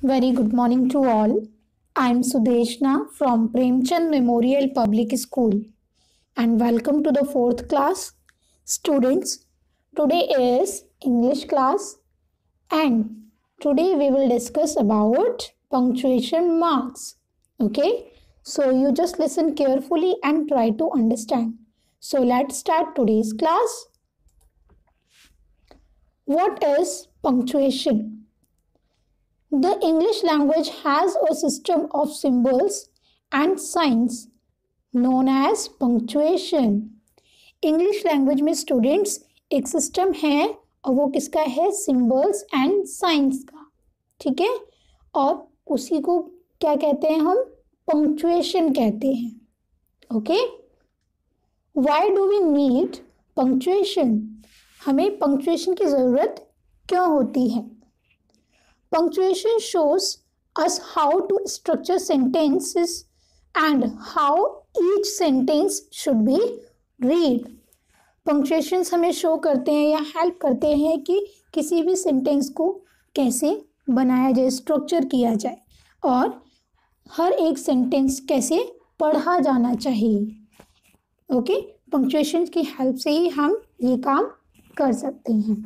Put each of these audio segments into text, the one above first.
Very good morning to all. I am Sudeshna from Premchand Memorial Public School and welcome to the fourth class. Students, today is English class and today we will discuss about punctuation marks. Okay, so you just listen carefully and try to understand. So let's start today's class. What is punctuation? The English language has a system of symbols and signs known as punctuation. English language में students एक system है और वो किसका है? Symbols and science का. ठीक है, और उसी को क्या कहते हैं? हम पंक्चुएशन कहते हैं. Okay, why do we need punctuation? हमें पंक्चुएशन की ज़रूरत क्यों होती है? Punctuation shows us how to structure sentences and how each sentence should be read. Punctuations हमें शो करते हैं या हेल्प करते हैं कि किसी भी सेंटेंस को कैसे बनाया जाए, स्ट्रक्चर किया जाए और हर एक सेंटेंस कैसे पढ़ा जाना चाहिए. ओके, पंक्चुएशन की हेल्प से ही हम ये काम कर सकते हैं.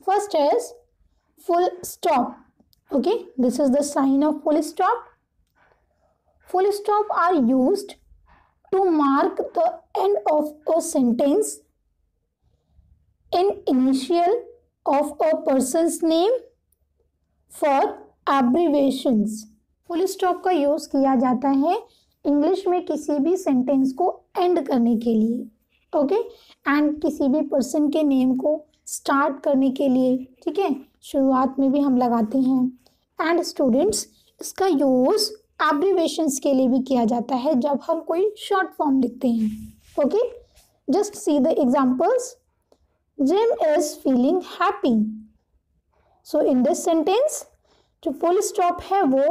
First is full stop. Okay, this is the sign of full stop. Full stop are used to mark the end of a sentence in initial of a person's name for abbreviations. Full stop का use किया जाता है English में किसी भी sentence को and करने के लिए. ओके, एंड किसी भी पर्सन के नेम को स्टार्ट करने के लिए. ठीक है, शुरुआत में भी हम लगाते हैं. एंड स्टूडेंट्स, इसका यूज़ एब्रीवेशंस के लिए भी किया जाता है जब हम कोई शॉर्ट फॉर्म लिखते हैं. Okay, just see the examples. Jim is feeling happy. So in this sentence जो फुल स्टॉप है वो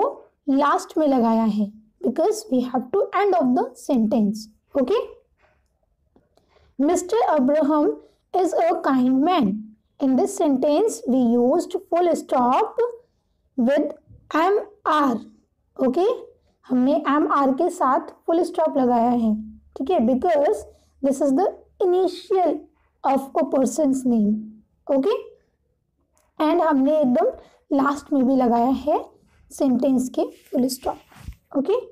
लास्ट में लगाया है because we have to end of the sentence. Okay, mister Abraham is a kind man. In this sentence we used full stop with MR. Okay, हमने MR के साथ full stop लगाया है. ठीक है, because this is the initial of a person's name. Okay, and हमने एकदम last में भी लगाया है सेंटेंस के full stop. Okay,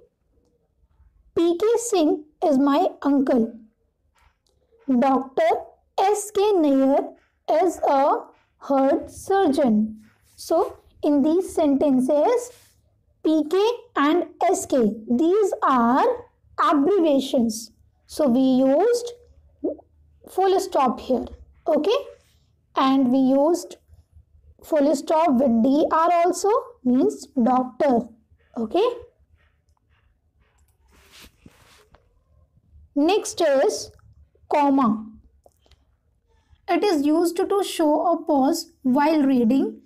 PK Singh is my uncle. Doctor S.K. Nair is a heart surgeon. So, in these sentences, P.K. and S.K. these are abbreviations. So, we used full stop here. Okay? And we used full stop with DR also, means doctor. Okay? Next is comma. It is used to show a pause while reading,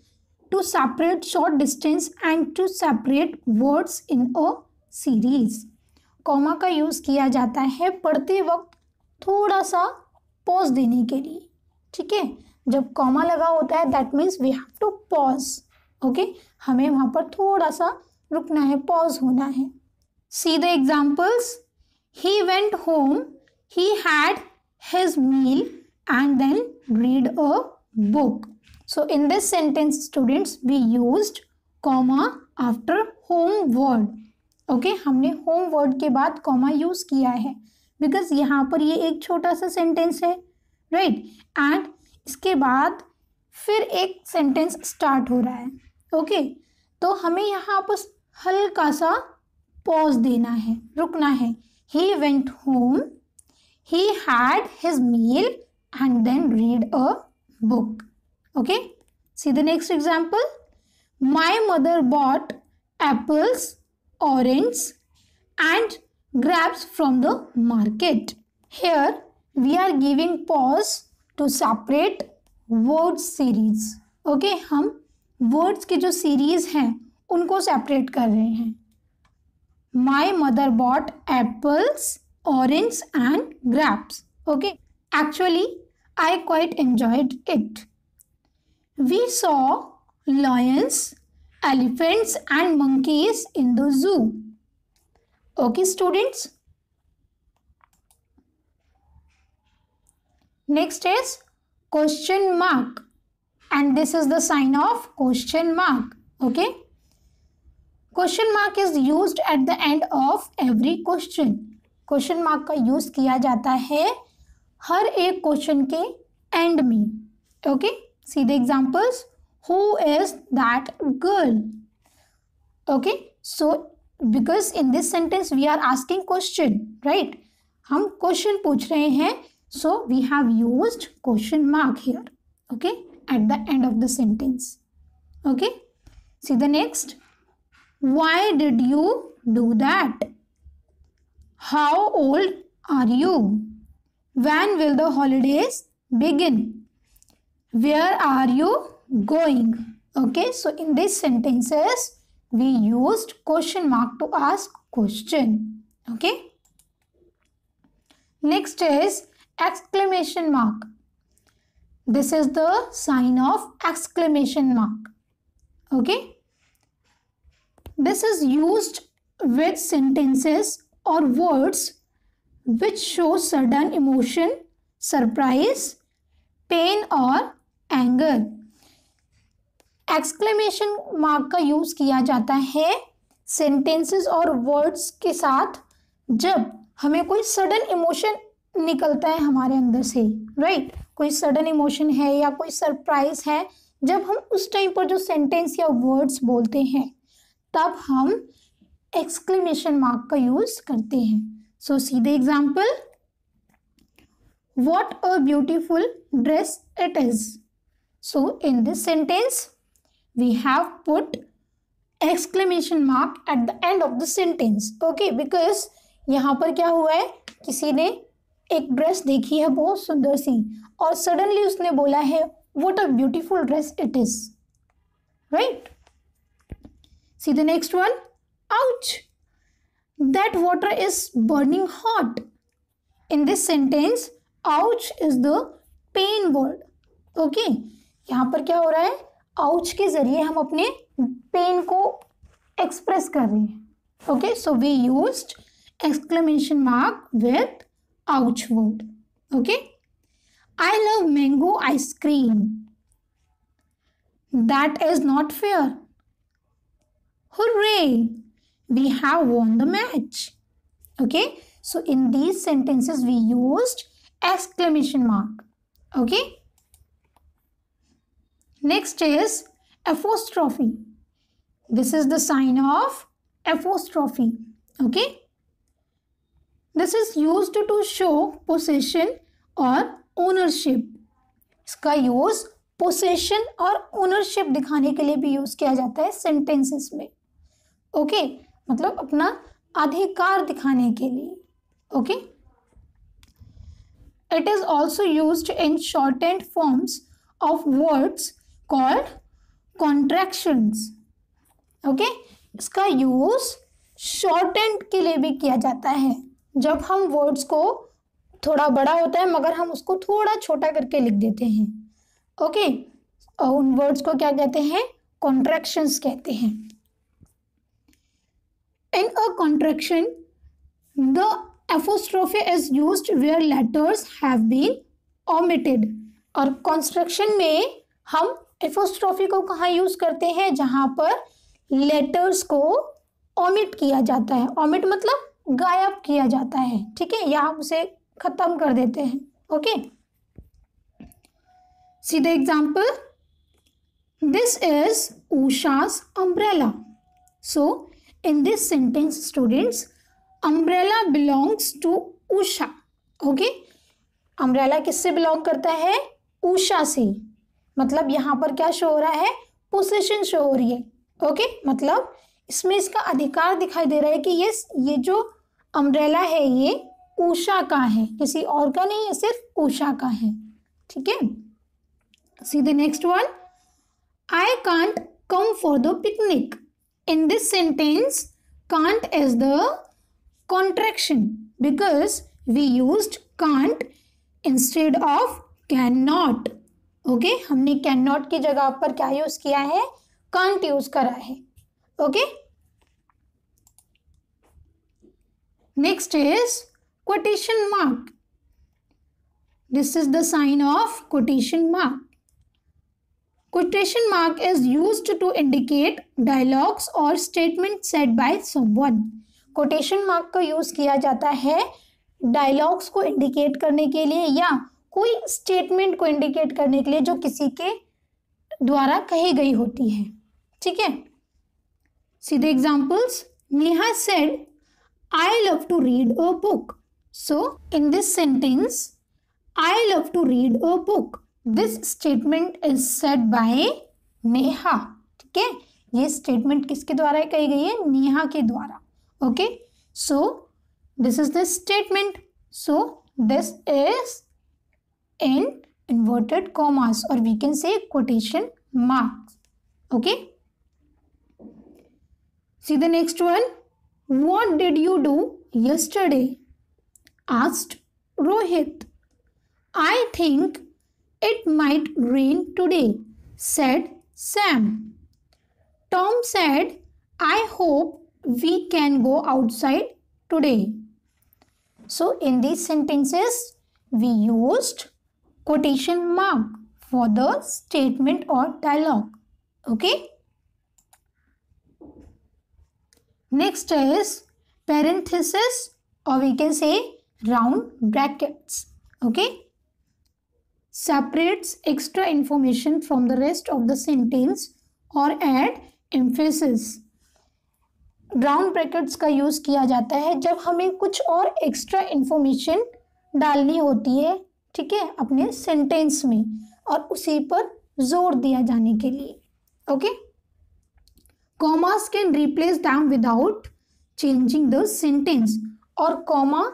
to separate short distance and to separate words in a series. Comma का use किया जाता है पढ़ते वक्त थोड़ा सा pause देने के लिए. ठीक है, जब कॉमा लगा होता है that means we have to pause. Okay, हमें वहाँ पर थोड़ा सा रुकना है, पॉज होना है. See the examples. He went home, he had his meal and then read a book. So in this sentence students we used comma after home word. Okay, हमने home word के बाद comma यूज़ किया है because यहाँ पर ये एक छोटा सा sentence है, right? and इसके बाद फिर एक sentence start हो रहा है. Okay, तो हमें यहाँ पर हल्का सा pause देना है, रुकना है. He went home, he had his meal and then read a book. Okay, see the next example. My mother bought apples, oranges and grapes from the market. Here we are giving pause to separate word series. Okay, हम words के जो series हैं उनको separate कर रहे हैं. My mother bought apples, oranges and grapes. Okay, actually I quite enjoyed it. We saw lions, elephants and monkeys in the zoo. Okay, students. Next is question mark, and this is the sign of question mark. Okay. Question mark is used at the end of every question. Question mark का use किया जाता है हर एक question के end में. Okay, see the examples. Who is that girl? Okay, so because in this sentence we are asking question, right? हम question पूछ रहे हैं, so we have used question mark here. Okay, at the end of the sentence. Okay, see the next. Why did you do that? How old are you? When will the holidays begin? Where are you going? Okay, so in these sentences, we used question mark to ask question. Okay. Next is exclamation mark. This is the sign of exclamation mark. Okay. This is used with sentences or words which show sudden emotion, surprise, pain or anger. Exclamation mark का use किया जाता है sentences और words के साथ जब हमें कोई sudden emotion निकलता है हमारे अंदर से, right? कोई sudden emotion है या कोई surprise है, जब हम उस टाइम पर जो sentence या words बोलते हैं तब हम एक्सक्लेमेशन मार्क का यूज करते हैं. So see the example. What a beautiful dress it is. So in this sentence we have put exclamation mark at the end of the sentence. Okay, because यहाँ पर क्या हुआ है, किसी ने एक ड्रेस देखी है बहुत सुंदर सी और सडनली उसने बोला है what a beautiful dress it is, right? See the next one. Ouch! That water is burning hot. In this sentence, ouch is the pain word. Okay, यहाँ पर क्या हो रहा है, ouch के जरिए हम अपने पेन को एक्सप्रेस कर रहे हैं. Okay, so we used exclamation mark with ouch word. Okay, I love mango ice cream. That is not fair. Hooray! We have won the match. Okay, so in these sentences we used exclamation mark. Okay. Next is apostrophe. This is the sign of apostrophe. Okay. This is used to show possession or ownership. इसका use possession और ownership दिखाने के लिए भी use किया जाता है sentences में. ओके, मतलब अपना अधिकार दिखाने के लिए. Okay, it is also used in shortened forms of words called contractions. Okay, इसका यूज शॉर्टेंड के लिए भी किया जाता है जब हम वर्ड्स को थोड़ा बड़ा होता है मगर हम उसको थोड़ा छोटा करके लिख देते हैं. ओके, और उन वर्ड्स को क्या कहते हैं, कॉन्ट्रैक्शंस कहते हैं. In a contraction, the apostrophe is used where letters have been omitted. और construction में हम apostrophe को कहाँ यूज करते हैं, जहाँ पर letters को omit किया जाता है. omit मतलब गायब किया जाता है, ठीक है, या हम उसे खत्म कर देते हैं. Okay, see the example. This is Usha's umbrella. So in this sentence, students, umbrella belongs to Usha. Okay, umbrella किससे belong करता है, उषा से. मतलब यहाँ पर क्या शो हो रहा है, पोसेशन शो हो रही है. ओके, मतलब इसमें इसका अधिकार दिखाई दे रहा है कि ये जो अम्ब्रेला है ये उषा का है, किसी और का नहीं है, सिर्फ उषा का है. ठीक है. See the next one. I can't come for the picnic. In this sentence, can't is the contraction because we used can't instead of cannot. Okay हमने कैन नॉट की जगह पर क्या यूज किया है, कांट यूज करा है। Okay next is quotation mark. This is the sign of quotation mark. Quotation mark is used to indicate dialogues or statements said by someone. Quotation mark का use किया जाता है डायलॉग्स को indicate करने के लिए या कोई स्टेटमेंट को इंडिकेट करने के लिए जो किसी के द्वारा कही गई होती है। ठीक है, see the examples. Neha said I love to read a book. So in this sentence, I love to read a book. This statement is said by Neha. ठीक है, ये स्टेटमेंट किसके द्वारा कही गई है, नेहा के द्वारा। Okay so this is the statement, so this is in inverted commas or we can say quotation marks. Okay, see the next one. What did you do yesterday? Asked Rohit. I think it might rain today, said Sam. Tom said, I hope we can go outside today. So in these sentences we used quotation mark for the statement or dialogue. Okay, next is parenthesis or we can say round brackets. Okay, separates extra information from the rest of the sentence or add emphasis. Round brackets का use किया जाता है जब हमें कुछ और extra information डालनी होती है, ठीक है, अपने सेंटेंस में और उसी पर जोर दिया जाने के लिए। Okay, commas can replace them without changing the sentence, और कॉमा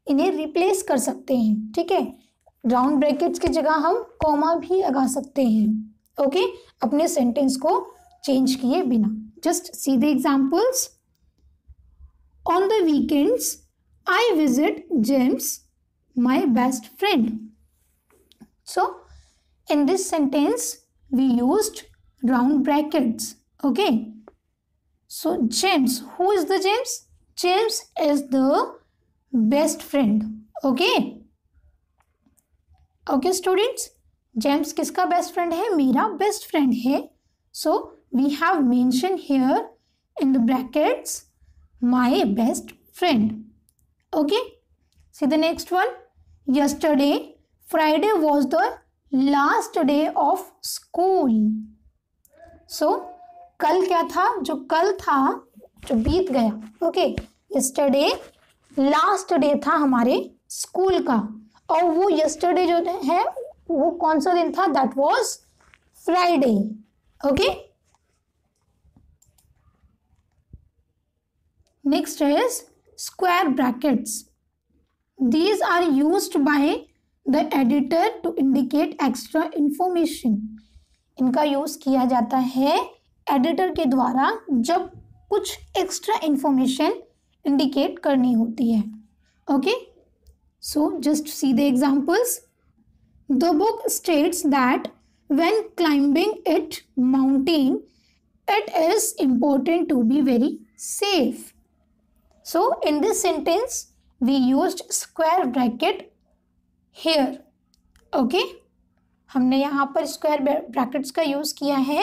इन्हें रिप्लेस कर सकते हैं। ठीक है, राउंड ब्रैकेट्स की जगह हम कॉमा भी लगा सकते हैं। ओके, अपने सेंटेंस को चेंज किए बिना। Just see the examples. On the weekends I visit James, my best friend. So in this sentence we used round brackets. Okay, so James, who is the James? James is the best friend. Okay, okay students, James किसका best friend है, मेरा best friend है। So we have mentioned here in the brackets my best friend. Okay, see the next one. Yesterday, Friday was the last day of school. So कल क्या था, जो कल था, जो बीत गया। ओके, yesterday लास्ट डे था हमारे स्कूल का, और वो yesterday जो है वो कौन सा दिन था, that was Friday. Okay, next is square brackets. These are used by the editor to indicate extra information. इनका यूज किया जाता है एडिटर के द्वारा जब कुछ एक्स्ट्रा इंफॉर्मेशन इंडिकेट करनी होती है। Okay, so just see the examples. The book states that when climbing it mountain it is important to be very safe. So in this sentence we used square bracket here. Okay, हमने यहाँ पर square brackets का use किया है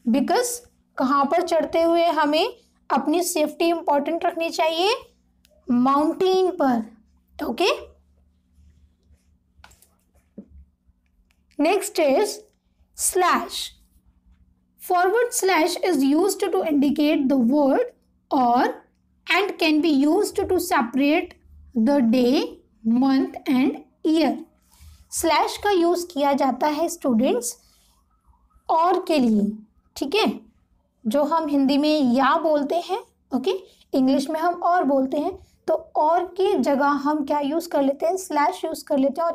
because कहाँ पर चढ़ते हुए हमें अपनी सेफ्टी इंपॉर्टेंट रखनी चाहिए, माउंटेन पर। Okay, next is slash. Forward slash is used to indicate the word और and can be used to separate the day, month and year. Slash का यूज किया जाता है स्टूडेंट्स और के लिए। ठीक है, जो हम हिंदी में या बोलते हैं, ओके, इंग्लिश में हम और बोलते हैं, तो और की जगह हम क्या यूज कर लेते हैं, स्लैश यूज कर लेते हैं।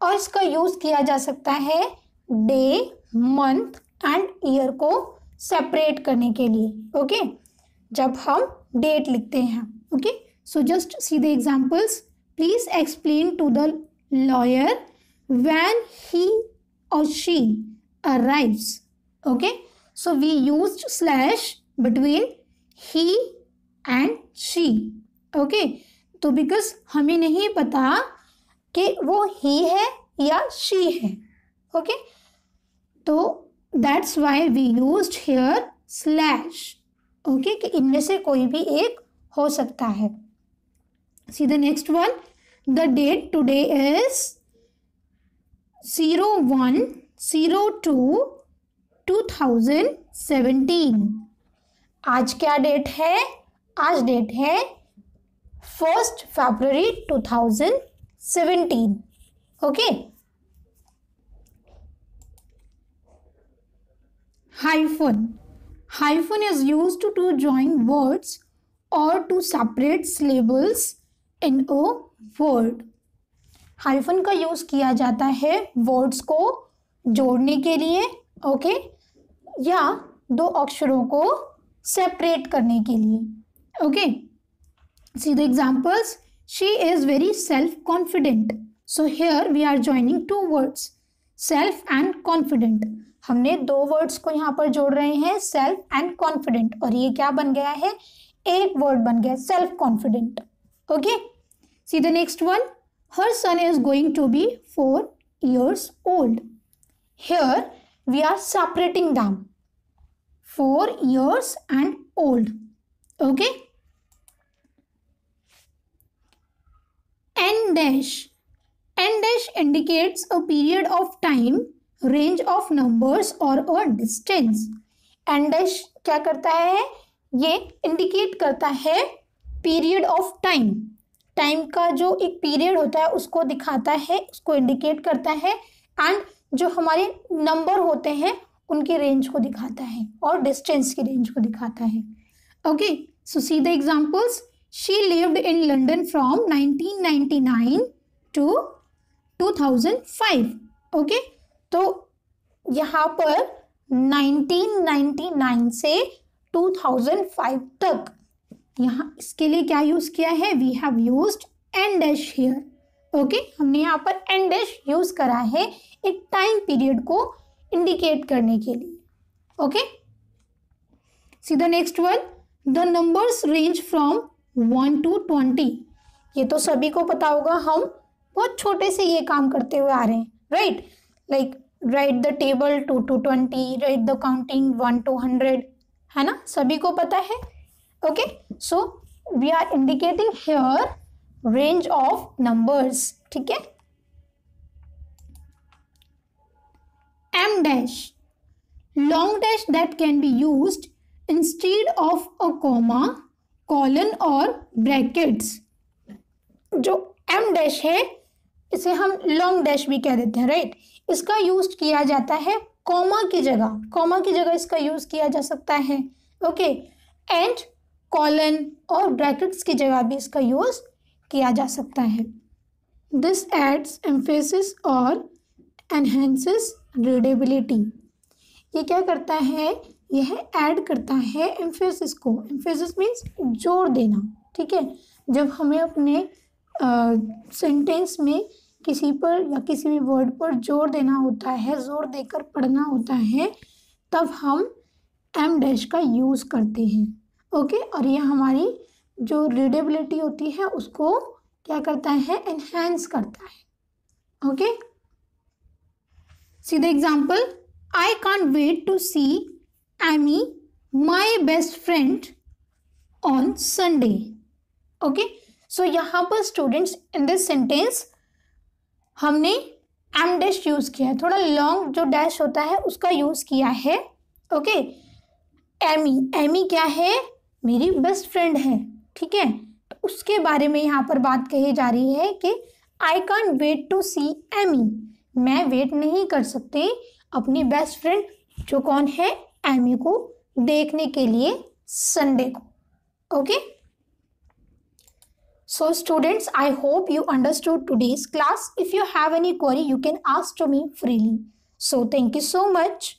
और इसका यूज किया जा सकता है डे, मंथ एंड ईयर को सेपरेट करने के लिए। ओके, जब हम डेट लिखते हैं। Okay, so just see the examples. Please explain to the lawyer when he or she arrives. Okay, so we used slash between he and she. Okay, तो because हमें नहीं पता कि वो ही है या she है. Okay, तो that's why we used here slash. Okay, कि इनमें से कोई भी एक हो सकता है. See the next one. The date today is 01/02/2017. आज क्या डेट है? आज डेट है 1 February 2017. Okay. Hyphen. Hyphen is used to join words or to separate syllables in a word. Hyphen का यूज किया जाता है वर्ड्स को जोड़ने के लिए. ओके, या दो अक्षरों को सेपरेट करने के लिए. Okay, see the examples. She is very self confident. So here we are joining two words, self and confident. हमने दो वर्ड्स को यहाँ पर जोड़ रहे हैं, सेल्फ एंड कॉन्फिडेंट, और ये क्या बन गया है? एक वर्ड बन गया, self confident. Okay, see the next one. Her son is going to be 4 years old. Here we are separating them, 4 years and old. Okay, n dash. N dash indicates a period of time, range of numbers or a distance. n dash क्या करता है? ये indicate करता है period of time. Time का जो एक period होता है उसको दिखाता है, उसको इंडिकेट करता है. एंड जो हमारे नंबर होते हैं उनकी रेंज को दिखाता है और डिस्टेंस की रेंज को दिखाता है. Okay, so see the examples. She lived in London from 1999 to 2005. Okay, तो यहाँ पर 1999 से 2005 तक, यहाँ इसके लिए क्या यूज किया है? We have used en dash here. Okay, हमने यहाँ पर एन डैश यूज करा है एक टाइम पीरियड को इंडिकेट करने के लिए. Okay, see the next one. The numbers range from 1 to 20. ये तो सभी को पता होगा, हम बहुत छोटे से ये काम करते हुए आ रहे हैं, right? Like write the table 2 to 20, write the counting 1 to 100, है ना? सभी को पता है. Okay, so we are indicating here range of numbers. ठीक है. Em dash. Long dash that can be used instead of a comma, colon और brackets. जो एम डैश है इसे हम लॉन्ग डैश भी कह देते हैं, राइट? इसका यूज किया जाता है कॉमा की जगह. कॉमा की जगह इसका यूज किया जा सकता है. ओके, एंड कॉलन और ब्रैकेट्स की जगह भी इसका यूज किया जा सकता है. दिस एड्स एम्फेसिस और एनहेंसेस रीडेबिलिटी. ये क्या करता है? यह ऐड करता है एम्फेसिस को. एम्फेसिस मीन्स जोर देना. ठीक है, जब हमें अपने सेंटेंस में किसी पर या किसी भी वर्ड पर जोर देना होता है, जोर देकर पढ़ना होता है, तब हम एम डैश का यूज़ करते हैं. ओके, और ये हमारी जो रीडेबिलिटी होती है उसको क्या करता है? एनहांस करता है. Okay, see the example. I can't wait to see Amy my best friend on Sunday. Okay, so यहाँ पर स्टूडेंट्स इन दिस सेंटेंस हमने एम डैश यूज किया है. थोड़ा लॉन्ग जो डैश होता है उसका यूज किया है. Okay, Amy. एमी क्या है? मेरी बेस्ट फ्रेंड है. ठीक है, तो उसके बारे में यहाँ पर बात कही जा रही है कि I can't wait to see Amy. मैं वेट नहीं कर सकती अपनी बेस्ट फ्रेंड जो कौन है? एमी को देखने के लिए संडे को. Okay, so students, I hope you understood today's class. If you have any query, you can ask to me freely. So thank you so much.